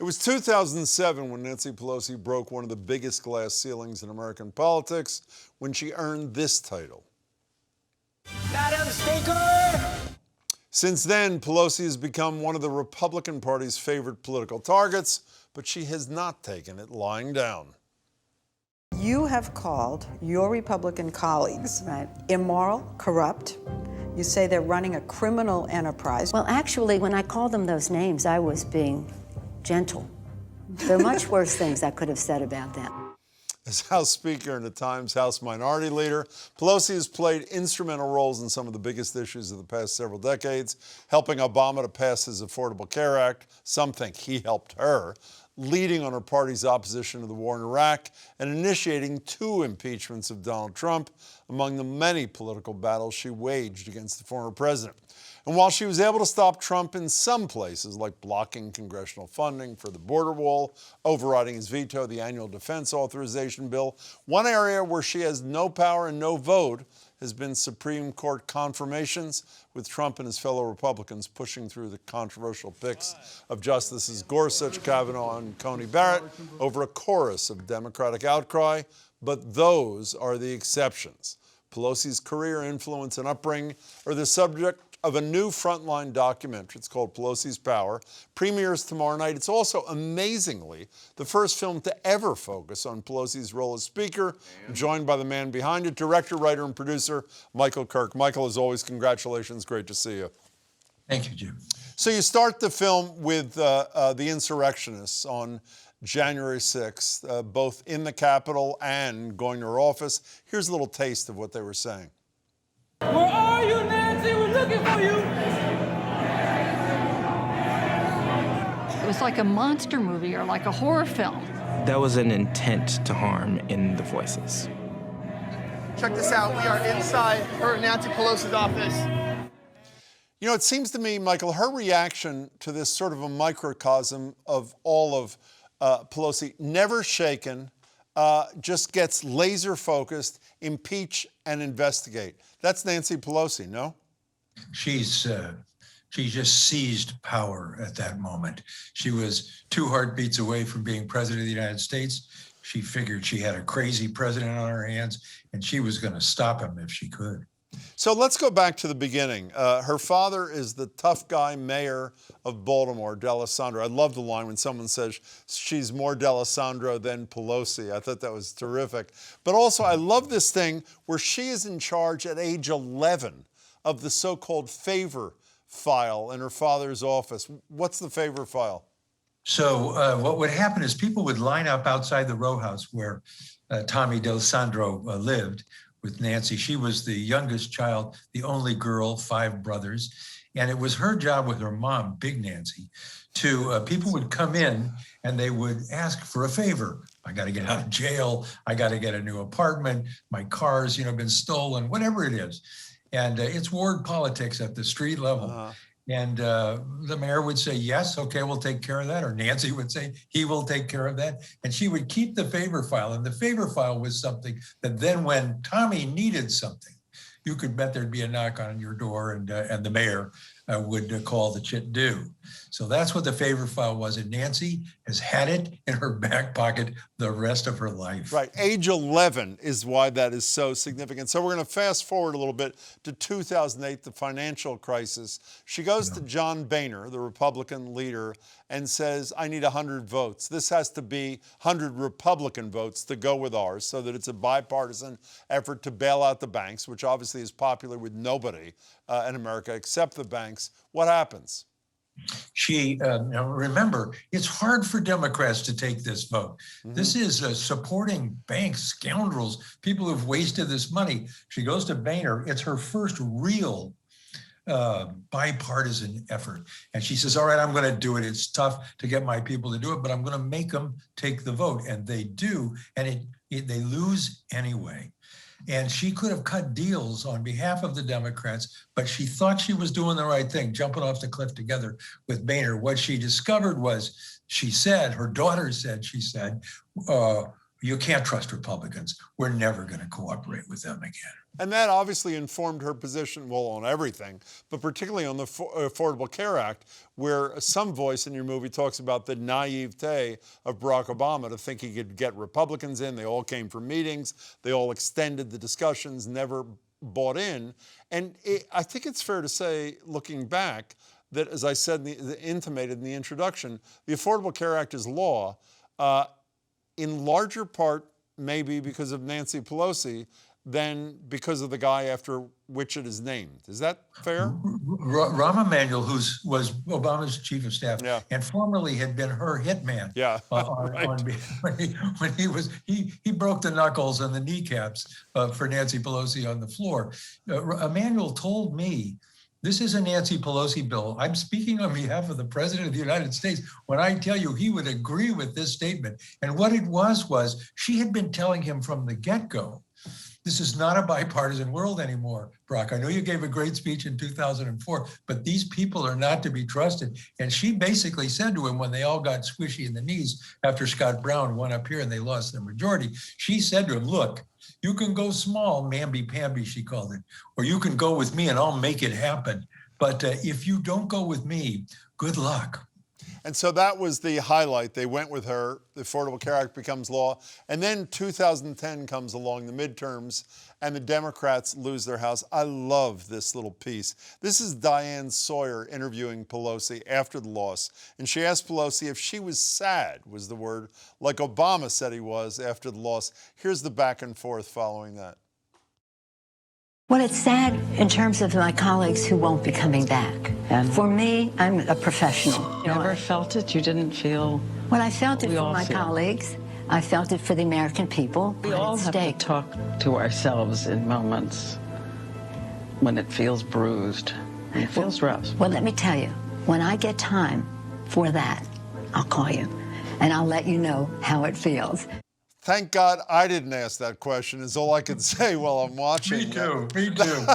It was 2007 when Nancy Pelosi broke one of the biggest glass ceilings in American politics when she earned this title. Madam Speaker! Since then, Pelosi has become one of the Republican Party's favorite political targets, but she has not taken it lying down. You have called your Republican colleagues immoral, corrupt. You say they're running a criminal enterprise. Well, actually, when I called them those names, I was being gentle. There are much worse things I could have said about them. As House Speaker and at times House Minority Leader, Pelosi has played instrumental roles in some of the biggest issues of the past several decades, helping Obama to pass his Affordable Care Act. Some think he helped her, leading on her party's opposition to the war in Iraq, and initiating 2 impeachments of Donald Trump, among the many political battles she waged against the former president. And while she was able to stop Trump in some places, like blocking congressional funding for the border wall, overriding his veto of the annual defense authorization bill, one area where she has no power and no vote has been Supreme Court confirmations, with Trump and his fellow Republicans pushing through the controversial picks of Justices Gorsuch, Kavanaugh, and Coney Barrett over a chorus of Democratic outcry. But those are the exceptions. Pelosi's career, influence, and upbringing are the subject of a new Frontline documentary. It's called Pelosi's Power. Premieres tomorrow night. It's also, amazingly, the first film to ever focus on Pelosi's role as Speaker. I'm joined by the man behind it, director, writer, and producer, Michael Kirk. Michael, as always, congratulations. Great to see you. Thank you, Jim. So you start the film with the insurrectionists on January 6th, both in the Capitol and going to her office. Here's a little taste of what they were saying. Where are you, Nancy? We're looking for you. It was like a monster movie or like a horror film. There was an intent to harm in the voices. Check this out. We are inside her Nancy Pelosi's office. You know, it seems to me, Michael, her reaction to this sort of a microcosm of all of Pelosi, never shaken, just gets laser focused, impeach and investigate. That's Nancy Pelosi, no? She just seized power at that moment. She was 2 heartbeats away from being president of the United States. She figured she had a crazy president on her hands, and she was going to stop him if she could. So let's go back to the beginning. Her father is the tough guy mayor of Baltimore, D'Alessandro. I love the line when someone says she's more D'Alessandro than Pelosi. I thought that was terrific. But also, I love this thing where she is in charge at age 11 of the so-called favor file in her father's office. What's the favor file? So what would happen is people would line up outside the row house where Tommy D'Alessandro lived with Nancy. She was the youngest child, the only girl, 5 brothers. And it was her job with her mom, Big Nancy, to, people would come in and they would ask for a favor. I got to get out of jail. I got to get a new apartment. My car's, been stolen, whatever it is. And it's ward politics at the street level. And the mayor would say, yes, okay, we'll take care of that. Or Nancy would say, he will take care of that. And she would keep the favor file. And the favor file was something that then when Tommy needed something, you could bet there'd be a knock on your door and the mayor would call the chit due. So that's what the favor file was. And Nancy has had it in her back pocket the rest of her life. Right. Age 11 is why that is so significant. So we're going to fast forward a little bit to 2008, the financial crisis. She goes to John Boehner, the Republican leader, and says, I need 100 votes. This has to be 100 Republican votes to go with ours so that it's a bipartisan effort to bail out the banks, which obviously is popular with nobody in America except the banks. What happens? She, remember, it's hard for Democrats to take this vote. Mm-hmm. This is supporting banks, scoundrels, people who've wasted this money. She goes to Boehner. It's her first real bipartisan effort. And she says, all right, I'm going to do it. It's tough to get my people to do it, but I'm going to make them take the vote. And they do. And they lose anyway. And she could have cut deals on behalf of the Democrats, but she thought she was doing the right thing, jumping off the cliff together with Boehner. What she discovered was, she said, her daughter said, you can't trust Republicans. We're never going to cooperate with them again. And that obviously informed her position, well, on everything, but particularly on the Affordable Care Act, where some voice in your movie talks about the naivete of Barack Obama to think he could get Republicans in. They all came for meetings. They all extended the discussions, never bought in. And I think it's fair to say, looking back, that, as I said, intimated in the introduction, the Affordable Care Act is law, in larger part maybe because of Nancy Pelosi than because of the guy after which it is named. Is that fair? Rahm Emanuel, who was Obama's chief of staff, Yeah. and formerly had been her hitman. Yeah, When he broke the knuckles and the kneecaps for Nancy Pelosi on the floor. Emanuel told me, this is a Nancy Pelosi bill. I'm speaking on behalf of the President of the United States when I tell you he would agree with this statement. And what it was she had been telling him from the get-go, this is not a bipartisan world anymore, Brock. I know you gave a great speech in 2004, but these people are not to be trusted. And she basically said to him when they all got squishy in the knees after Scott Brown won up here and they lost their majority, she said to him, look, you can go small, mamby-pamby, she called it, or you can go with me and I'll make it happen. But if you don't go with me, good luck. And so that was the highlight. They went with her. The Affordable Care Act becomes law. And then 2010 comes along, the midterms, and the Democrats lose their House. I love this little piece. This is Diane Sawyer interviewing Pelosi after the loss. And she asked Pelosi if she was sad, was the word, like Obama said he was after the loss. Here's the back and forth following that. Well, it's sad in terms of my colleagues who won't be coming back. And for me, I'm a professional. you never felt it? You didn't feel? Well, I felt it We for all my feel. colleagues. I felt it for the American people. We all have to Stake. talk to ourselves in moments when it feels bruised and it feels rough. Well, let me tell you, when I get time for that, I'll call you and I'll let you know how it feels. Thank God I didn't ask that question, is all I can say while I'm watching. Me too, me too.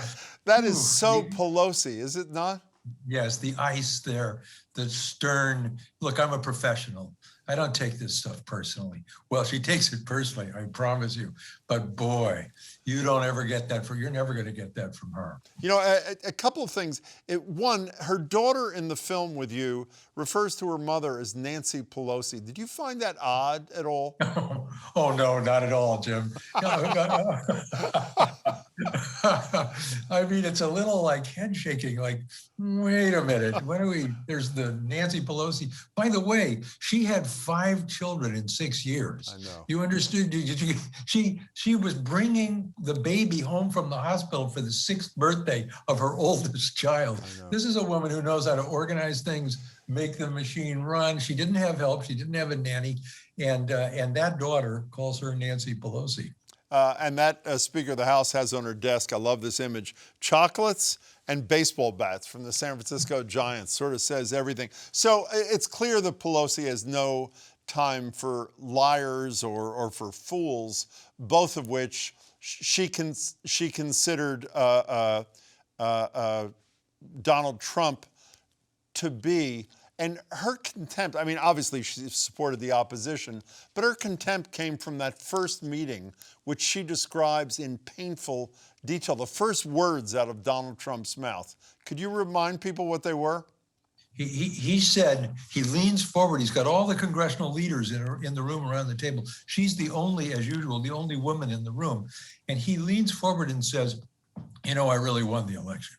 That is so Pelosi, is it not? Yes, the ice there, the stern, look, I'm a professional. I don't take this stuff personally. Well, she takes it personally, I promise you. But boy, you don't ever get that you're never going to get that from her. You know, a couple of things. One, her daughter in the film with you refers to her mother as Nancy Pelosi. Did you find that odd at all? Oh, no, not at all, Jim. I mean, it's a little like head shaking, like, wait a minute, there's the Nancy Pelosi. By the way, she had 5 children in 6 years. I know. You understood? She was bringing the baby home from the hospital for the 6th birthday of her oldest child. This is a woman who knows how to organize things, make the machine run. She didn't have help. She didn't have a nanny. And that daughter calls her Nancy Pelosi. And that Speaker of the House has on her desk, I love this image, chocolates and baseball bats from the San Francisco Giants. Sort of says everything. So it's clear that Pelosi has no time for liars or for fools, both of which she considered Donald Trump to be. And her contempt, I mean, obviously she supported the opposition, but her contempt came from that first meeting, which she describes in painful detail. The first words out of Donald Trump's mouth. Could you remind people what they were? He said, he leans forward. He's got all the congressional leaders in the room around the table. She's the only, as usual, the only woman in the room. And he leans forward and says, you know, I really won the election.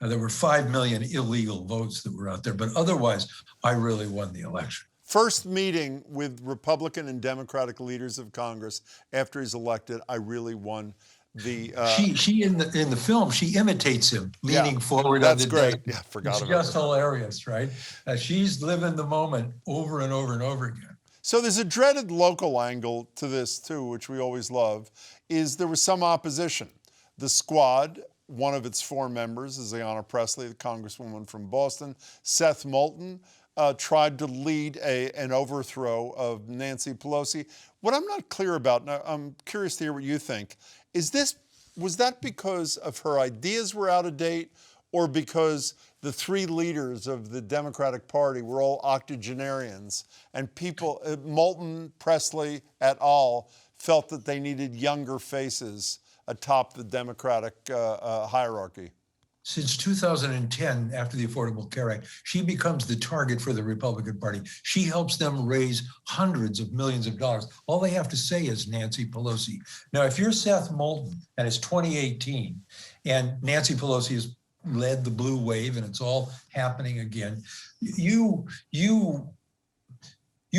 There were 5 million illegal votes that were out there, but otherwise, I really won the election. First meeting with Republican and Democratic leaders of Congress after he's elected, I really won the... She in the film, she imitates him, leaning forward. That's on the great. desk. Yeah, forgot it's about just that. hilarious, right? She's living the moment over and over and over again. So there's a dreaded local angle to this, too, which we always love, is there was some opposition. The Squad, one of its 4 members is Ayanna Pressley, the congresswoman from Boston. Seth Moulton tried to lead an overthrow of Nancy Pelosi. What I'm not clear about, and I'm curious to hear what you think, was that because of her ideas were out of date, or because the three leaders of the Democratic Party were all octogenarians, and people, Moulton, Presley et al., felt that they needed younger faces atop the Democratic hierarchy? Since 2010, after the Affordable Care Act, she becomes the target for the Republican Party. She helps them raise hundreds of millions of dollars. All they have to say is Nancy Pelosi. Now, if you're Seth Moulton and it's 2018 and Nancy Pelosi has led the blue wave and it's all happening again, you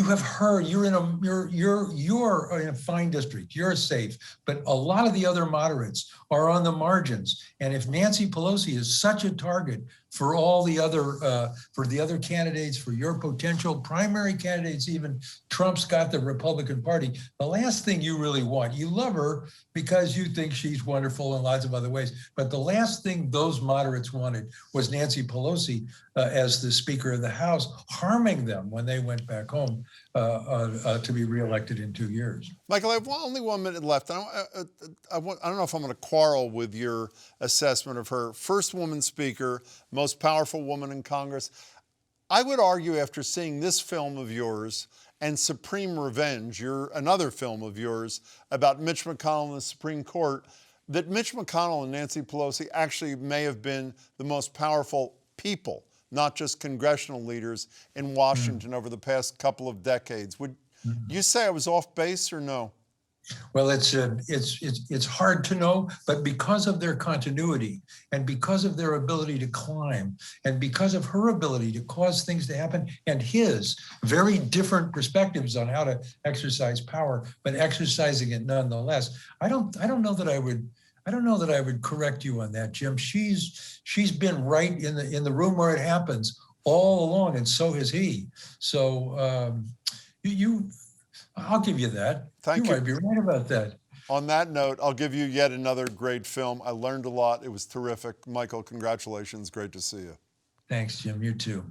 have heard you're in a fine district, you're safe, but a lot of the other moderates are on the margins. And if Nancy Pelosi is such a target for all the other candidates, for your potential primary candidates, even Trump's got the Republican Party, the last thing you really want, you love her because you think she's wonderful in lots of other ways, but the last thing those moderates wanted was Nancy Pelosi as the Speaker of the House, harming them when they went back home to be reelected in 2 years. Michael, I have only 1 minute left. I don't know if I'm going to quarrel with your assessment of her. First woman speaker, most powerful woman in Congress. I would argue after seeing this film of yours and Supreme Revenge, another film of yours about Mitch McConnell and the Supreme Court, that Mitch McConnell and Nancy Pelosi actually may have been the most powerful people, not just congressional leaders, in Washington over the past couple of decades. Would you say I was off base or no? Well, it's hard to know, but because of their continuity and because of their ability to climb and because of her ability to cause things to happen and his very different perspectives on how to exercise power, but exercising it nonetheless, I don't know that I would correct you on that, Jim. She's been right in the room where it happens all along, and so has he. So I'll give you that. Thank you. You might be right about that. On that note, I'll give you yet another great film. I learned a lot. It was terrific. Michael, congratulations. Great to see you. Thanks, Jim. You too.